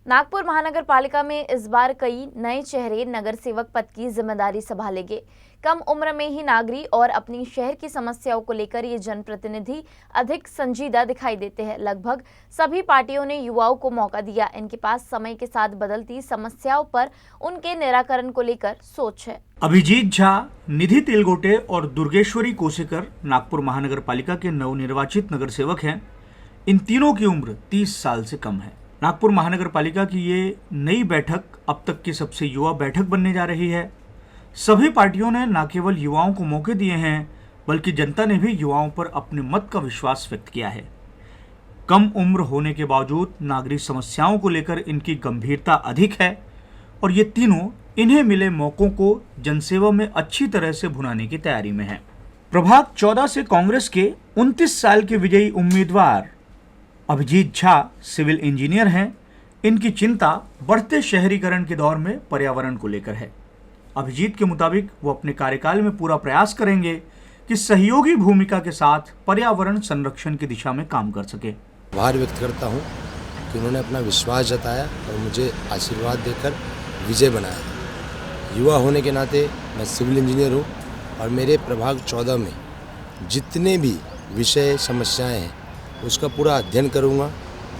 नागपुर महानगर पालिका में इस बार कई नए चेहरे नगर सेवक पद की जिम्मेदारी संभालेंगे। कम उम्र में ही नागरिक और अपनी शहर की समस्याओं को लेकर ये जनप्रतिनिधि अधिक संजीदा दिखाई देते हैं। लगभग सभी पार्टियों ने युवाओं को मौका दिया। इनके पास समय के साथ बदलती समस्याओं पर उनके निराकरण को लेकर सोच है। अभिजीत झा, निधि तेलगोटे और दुर्गेश्वरी कोसेकर नागपुर महानगर पालिका के नवनिर्वाचित नगर सेवक हैं। इन तीनों की उम्र 30 साल से कम है। नागपुर महानगर पालिका की ये नई बैठक अब तक की सबसे युवा बैठक बनने जा रही है। सभी पार्टियों ने न केवल युवाओं को मौके दिए हैं, बल्कि जनता ने भी युवाओं पर अपने मत का विश्वास व्यक्त किया है। कम उम्र होने के बावजूद नागरिक समस्याओं को लेकर इनकी गंभीरता अधिक है और ये तीनों इन्हें मिले मौकों को जनसेवा में अच्छी तरह से भुनाने की तैयारी में हैं। प्रभाग 14 से कांग्रेस के 29 साल के विजयी उम्मीदवार अभिजीत झा सिविल इंजीनियर हैं। इनकी चिंता बढ़ते शहरीकरण के दौर में पर्यावरण को लेकर है। अभिजीत के मुताबिक वो अपने कार्यकाल में पूरा प्रयास करेंगे कि सहयोगी भूमिका के साथ पर्यावरण संरक्षण की दिशा में काम कर सके। आभार व्यक्त करता हूं कि उन्होंने अपना विश्वास जताया और मुझे आशीर्वाद देकर विजय बनाया। युवा होने के नाते मैं सिविल इंजीनियर हूं और मेरे प्रभाग 14 में जितने भी विषय समस्याएं हैं उसका पूरा अध्ययन करूंगा।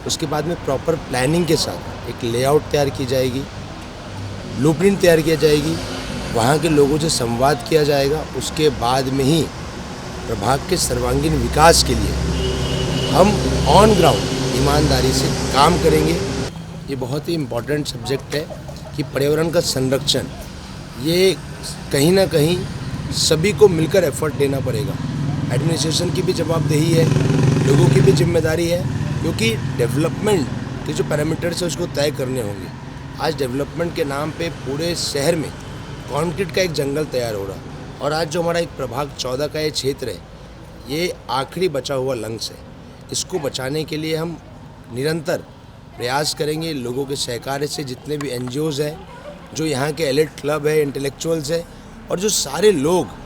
उसके बाद में प्रॉपर प्लानिंग के साथ एक लेआउट तैयार की जाएगी, ब्लूप्रिंट तैयार किया जाएगी, वहाँ के लोगों से संवाद किया जाएगा। उसके बाद में ही प्रभाग के सर्वांगीण विकास के लिए हम ऑन ग्राउंड ईमानदारी से काम करेंगे। ये बहुत ही इम्पोर्टेंट सब्जेक्ट है कि पर्यावरण का संरक्षण, ये कहीं ना कहीं सभी को मिलकर एफर्ट देना पड़ेगा। एडमिनिस्ट्रेशन की भी जवाबदेही है, लोगों की भी जिम्मेदारी है, क्योंकि डेवलपमेंट के जो पैरामीटर्स है उसको तय करने होंगे। आज डेवलपमेंट के नाम पे पूरे शहर में कंक्रीट का एक जंगल तैयार हो रहा और आज जो हमारा एक प्रभाग 14 का ये क्षेत्र है, ये आखिरी बचा हुआ लंग्स है। इसको बचाने के लिए हम निरंतर प्रयास करेंगे। लोगों के सहकार्य से जितने भी NGOs हैं, जो यहाँ के एलिट क्लब है, इंटेलेक्चुअल्स है और जो सारे लोग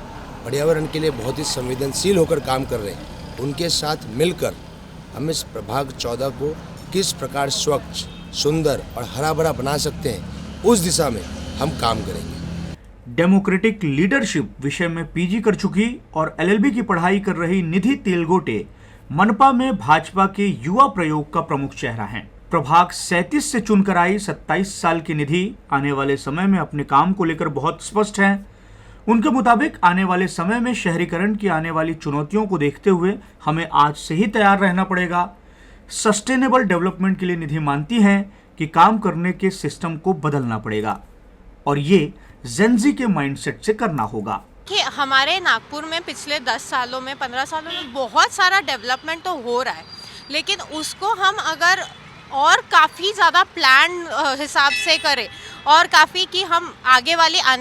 पर्यावरण के लिए बहुत ही संवेदनशील होकर काम कर रहे हैं, उनके साथ मिलकर हम इस प्रभाग 14 को किस प्रकार स्वच्छ, सुंदर और हरा भरा बना सकते हैं, उस दिशा में हम काम करेंगे। डेमोक्रेटिक लीडरशिप विषय में PG कर चुकी और LLB की पढ़ाई कर रही निधि तेलगोटे मनपा में भाजपा के युवा प्रयोग का प्रमुख चेहरा हैं। प्रभाग 37 से चुनकर आई 27 साल की निधि आने वाले समय में अपने काम को लेकर बहुत स्पष्ट हैं। उनके मुताबिक आने वाले समय में शहरीकरण की आने वाली चुनौतियों को देखते हुए हमें आज से ही तैयार रहना पड़ेगा। सस्टेनेबल डेवलपमेंट के लिए निधि मानती हैं कि काम करने के सिस्टम को बदलना पड़ेगा और ये जेनजी के माइंडसेट से करना होगा। कि हमारे नागपुर में पिछले 10 सालों में 15 सालों में बहुत सारा डेवलपमेंट तो हो रहा है, लेकिन उसको हम अगर और काफ़ी ज़्यादा प्लान हिसाब से करें और काफ़ी कि हम आने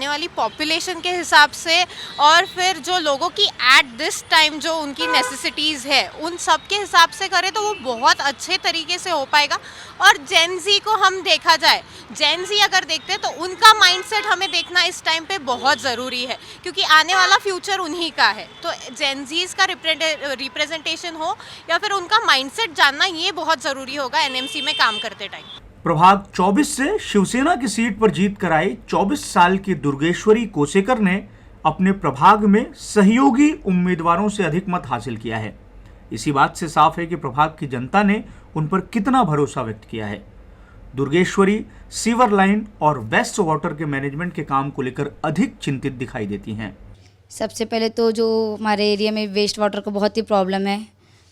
वाली पॉपुलेशन के हिसाब से और फिर जो लोगों की एट दिस टाइम जो उनकी नेसेसिटीज़ है उन सब के हिसाब से करें तो वो बहुत अच्छे तरीके से हो पाएगा। और जेन ज़ी को हम देखा जाए, जेन ज़ी अगर देखते हैं तो उनका माइंडसेट हमें देखना इस टाइम पे बहुत ज़रूरी है, क्योंकि आने वाला फ्यूचर उन्हीं का है। तो जेन ज़ीज़ का रिप्रेजेंटेशन हो या फिर उनका माइंडसेट जानना, ये बहुत ज़रूरी होगा NMC में काम करते टाइम। प्रभाग 24 से शिवसेना की सीट पर जीत कर आई 24 साल की दुर्गेश्वरी कोसेकर ने अपने प्रभाग में सहयोगी उम्मीदवारों से अधिक मत हासिल किया है। इसी बात से साफ है कि प्रभाग की जनता ने उन पर कितना भरोसा व्यक्त किया है। दुर्गेश्वरी सीवर लाइन और वेस्ट वाटर के मैनेजमेंट के काम को लेकर अधिक चिंतित दिखाई देती हैं। सबसे पहले तो जो हमारे एरिया में वेस्ट वाटर का बहुत ही प्रॉब्लम है,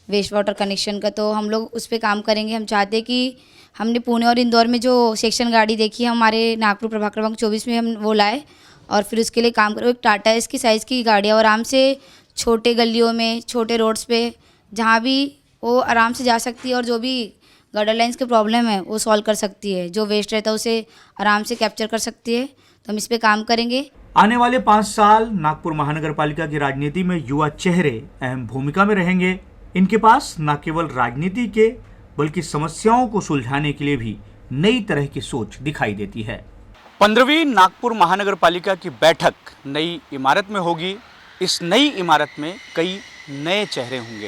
वेस्ट वाटर कनेक्शन का, तो हम लोग उस पर काम करेंगे। हम चाहते हैं कि हमने पुणे और इंदौर में जो सेक्शन गाड़ी देखी है, हमारे नागपुर प्रभाग क्रमांक 24 में हम वो लाए और फिर उसके लिए काम करें। एक टाटा एस की साइज़ की गाड़ियाँ आराम से छोटे गलियों में, छोटे रोड्स पे जहाँ भी वो आराम से जा सकती है और जो भी गटर लाइन्स की प्रॉब्लम है वो सॉल्व कर सकती है, जो वेस्ट रहता है उसे आराम से कैप्चर कर सकती है। तो हम इस पर काम करेंगे। आने वाले 5 साल नागपुर महानगर पालिका की राजनीति में युवा चेहरे अहम भूमिका में रहेंगे। इनके पास न केवल राजनीति के बल्कि समस्याओं को सुलझाने के लिए भी नई तरह की सोच दिखाई देती है। 15वीं नागपुर महानगर पालिका की बैठक नई इमारत में होगी। इस नई इमारत में कई नए चेहरे होंगे।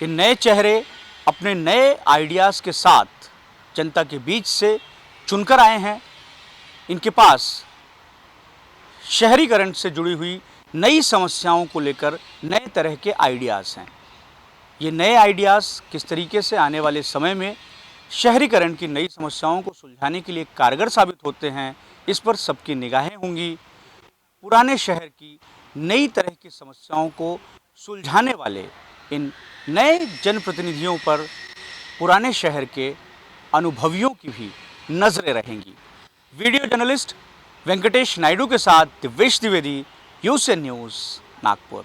ये नए चेहरे अपने नए आइडियाज़ के साथ जनता के बीच से चुनकर आए हैं। इनके पास शहरीकरण से जुड़ी हुई नई समस्याओं को लेकर नए तरह के आइडियाज़ हैं। ये नए आइडियाज़ किस तरीके से आने वाले समय में शहरीकरण की नई समस्याओं को सुलझाने के लिए कारगर साबित होते हैं, इस पर सबकी निगाहें होंगी। पुराने शहर की नई तरह की समस्याओं को सुलझाने वाले इन नए जनप्रतिनिधियों पर पुराने शहर के अनुभवियों की भी नजरें रहेंगी। वीडियो जर्नलिस्ट वेंकटेश नायडू के साथ दिव्येश द्विवेदी, यूएसएन न्यूज़, नागपुर।